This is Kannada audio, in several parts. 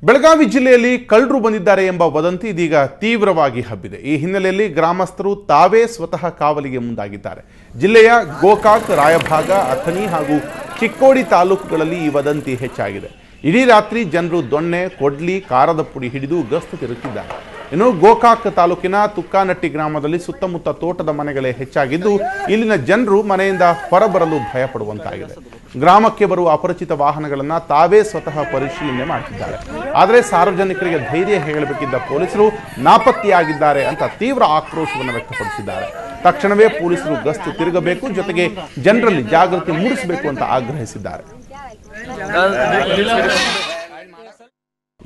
ಬೆಳಗಾವಿ ಜಿಲ್ಲೆಯಲ್ಲಿ ಕಳ್ಳರು ಬಂದಿದ್ದಾರೆ ಎಂಬ ವದಂತಿ ಇದೀಗ ತೀವ್ರವಾಗಿ ಹಬ್ಬಿದೆ. ಈ ಹಿನ್ನೆಲೆಯಲ್ಲಿ ಗ್ರಾಮಸ್ಥರು ತಾವೇ ಸ್ವತಃ ಕಾವಲಿಗೆ ಮುಂದಾಗಿದ್ದಾರೆ. ಜಿಲ್ಲೆಯ ಗೋಕಾಕ್, ರಾಯಭಾಗ, ಅಥಣಿ ಹಾಗೂ ಚಿಕ್ಕೋಡಿ ತಾಲೂಕುಗಳಲ್ಲಿ ಈ ವದಂತಿ ಹೆಚ್ಚಾಗಿದೆ. ಇಡೀ ರಾತ್ರಿ ಜನರು ದೊಣ್ಣೆ, ಕೊಡ್ಲಿ, ಕಾರದ ಪುಡಿ ಹಿಡಿದು ಗಸ್ತು ತಿರುಗುತ್ತಿದ್ದಾರೆ. ಇನ್ನು ಗೋಕಾಕ್ ತಾಲೂಕಿನ ತುಕ್ಕಾನಟ್ಟಿ ಗ್ರಾಮದಲ್ಲಿ ಸುತ್ತಮುತ್ತ ತೋಟದ ಮನೆಗಳೇ ಹೆಚ್ಚಾಗಿದ್ದು ಇಲ್ಲಿನ ಜನರು ಮನೆಯಿಂದ ಹೊರಬರಲು ಭಯಪಡುವಂತಾಗಿದೆ. ಗ್ರಾಮಕ್ಕೆ ಬರುವ ಅಪರಿಚಿತ ವಾಹನಗಳನ್ನು ತಾವೇ ಸ್ವತಃ ಪರಿಶೀಲನೆ ಮಾಡುತ್ತಿದ್ದಾರೆ. ಆದರೆ ಸಾರ್ವಜನಿಕರಿಗೆ ಧೈರ್ಯ ಹೇಳಬೇಕಿದ್ದ ಪೊಲೀಸರು ನಾಪತ್ತೆಯಾಗಿದ್ದಾರೆ ಅಂತ ತೀವ್ರ ಆಕ್ರೋಶವನ್ನು ವ್ಯಕ್ತಪಡಿಸಿದ್ದಾರೆ. ತಕ್ಷಣವೇ ಪೊಲೀಸರು ಗಸ್ತು ತಿರುಗಬೇಕು, ಜೊತೆಗೆ ಜನರಲ್ಲಿ ಜಾಗೃತಿ ಮೂಡಿಸಬೇಕು ಅಂತ ಆಗ್ರಹಿಸಿದ್ದಾರೆ.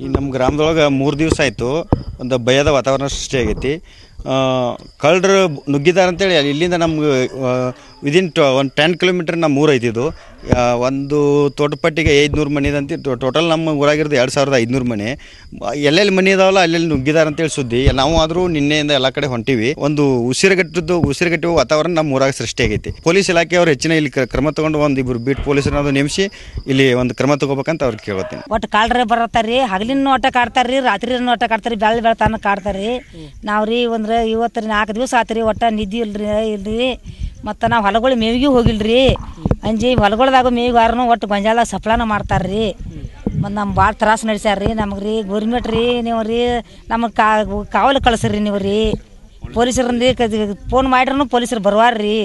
ಈ ನಮ್ಮ ಗ್ರಾಮದೊಳಗೆ 3 ದಿವಸ ಆಯಿತು ಒಂದು ಭಯದ ವಾತಾವರಣ ಸೃಷ್ಟಿಯಾಗೈತಿ. ಕಳ್ಳರು ನುಗ್ಗಿದ್ದಾರೆ ಅಂತೇಳಿ ಇಲ್ಲಿಂದ ನಮ್ಗೆ ವಿದಿನ್ ಒಂದು 10 ಕಿಲೋಮೀಟರ್ ನಮ್ಮ ಊರು ಐತಿದ್ದು. ಒಂದು ತೋಟಪಟ್ಟಿಗೆ 500 ಮನೆ ಇದಂತ ಟೋಟಲ್ ನಮ್ಮ ಊರಾಗಿರೋದು 2500 ಮನೆ. ಎಲ್ಲೆಲ್ಲಿ ಮನೆ ಇದಾವಲ್ಲ ಅಲ್ಲೆಲ್ಲಿ ನುಗ್ಗಿದ್ದಾರೆ ಅಂತೇಳಿ ಸುದ್ದಿ. ನಾವು ಆದರೂ ನಿನ್ನೆಯಿಂದ ಎಲ್ಲ ಕಡೆ ಹೊಂಟಿವಿ. ಒಂದು ಉಸಿರುಗಟ್ಟುವ ವಾತಾವರಣ ನಮ್ಮ ಊರಾಗ ಸೃಷ್ಟಿಯಾಗೈತಿ. ಪೊಲೀಸ್ ಇಲಾಖೆಯವರು ಹೆಚ್ಚಿನ ಇಲ್ಲಿ ಕ್ರಮ ತಗೊಂಡು ಒಂದಿಬ್ಬರು ಬೀಟ್ ಪೊಲೀಸರನ್ನ ನೇಮಿಸಿ ಇಲ್ಲಿ ಒಂದು ಕ್ರಮ ತಗೋಬೇಕಂತ ಅವ್ರಿಗೆ ಕೇಳ್ತೀನಿ. ಒಟ್ಟು ಕಾಳ್ರೆ ಬರತ್ತಾರ್ರಿ, ಹಗಲಿನ ಓಟ ಕಾಡ್ತಾರ್ರಿ, ರಾತ್ರಿ ಓಟ ಕಾಡ್ತಾರಿ, ಬೆಳತನ ಕಾಡ್ತಾರ್ರಿ. ನಾವ್ರಿ ಒಂದ್ರ ಇವತ್ತು 4 ದಿವಸ ಆತ್ರಿ, ಒಟ್ಟ ನಿದ್ದೆ ಇಲ್ರಿ. ಮತ್ತು ನಾವು ಹೊಲಗಳು ಮೇವಿಗೆ ಹೋಗಿಲ್ರಿ. ಅಂಜಿ ಹೊಲಗಳ್ದಾಗ ಮೇವಿಗಾರನು ಒಟ್ಟು ಗೊಂಜಾಲ ಸಪ್ಲಾನ ಮಾಡ್ತಾರ್ರಿ. ಮತ್ತು ನಮ್ಗೆ ಭಾಳ ತ್ರಾಸು ನಡೆಸ್ಯಾರ್ರಿ. ನಮಗೆ ರೀ ಗೌರ್ಮೆಂಟ್ ರೀ, ನೀವು ರೀ ನಮಗೆ ಕಾವಲು ಕಳಿಸ್ರಿ ನೀವು ರೀ. ಪೊಲೀಸರು ಫೋನ್ ಮಾಡ್ರೂ ಪೊಲೀಸರು ಬರುವಾರ್ರಿ.